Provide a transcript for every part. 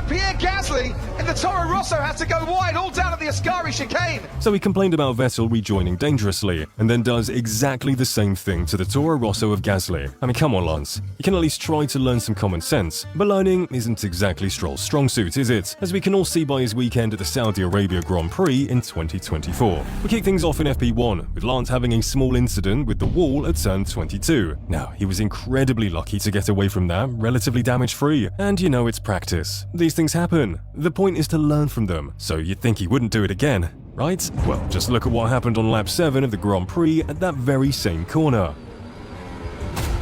Pierre Gasly and the Toro Rosso had to go wide all down at the Ascari chicane. So he complained about Vettel rejoining dangerously, and then does exactly the same thing to the Toro Rosso of Gasly. I mean, come on, Lance. You can at least try to learn some common sense, but learning isn't exactly Stroll's strong suit, is it? As we can all see by his weekend at the Saudi Arabia Grand Prix in 2024. We kick things off in FP1, with Lance having a small incident with the wall at turn 22. Now, he was incredibly lucky to get away from that, relatively damage-free. And you know, it's practice. These things happen. The point is to learn from them, so you'd think he wouldn't do it again, right? Well, just look at what happened on lap 7 of the Grand Prix at that very same corner.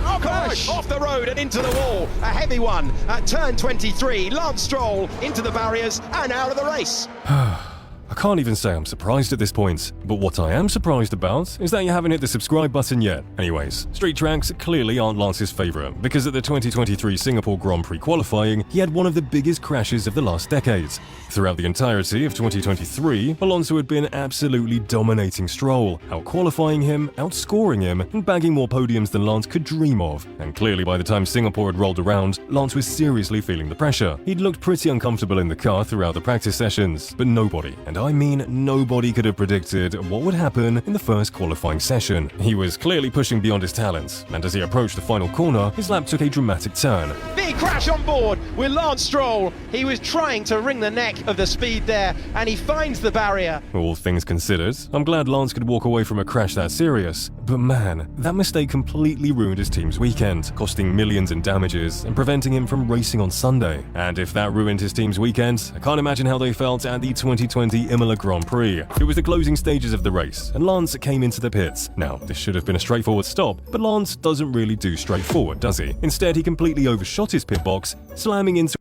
Oh gosh! Off the road and into the wall. A heavy one at turn 23. Lance Stroll into the barriers and out of the race. I can't even say I'm surprised at this point, but what I am surprised about is that you haven't hit the subscribe button yet. Anyways, street tracks clearly aren't Lance's favourite, because at the 2023 Singapore Grand Prix qualifying, he had one of the biggest crashes of the last decade. Throughout the entirety of 2023, Alonso had been absolutely dominating Stroll, out-qualifying him, outscoring him, and bagging more podiums than Lance could dream of. And clearly by the time Singapore had rolled around, Lance was seriously feeling the pressure. He'd looked pretty uncomfortable in the car throughout the practice sessions, but nobody, and I mean nobody, could have predicted what would happen in the first qualifying session. He was clearly pushing beyond his talents, and as he approached the final corner, his lap took a dramatic turn. Big crash on board with Lance Stroll. He was trying to wring the neck of the speed there, and he finds the barrier. All things considered, I'm glad Lance could walk away from a crash that serious. But man, that mistake completely ruined his team's weekend, costing millions in damages and preventing him from racing on Sunday. And if that ruined his team's weekend, I can't imagine how they felt at the 2020 Imola Grand Prix. It was the closing stages of the race, and Lance came into the pits. Now, this should have been a straightforward stop, but Lance doesn't really do straightforward, does he? Instead, he completely overshot his pit box, slamming into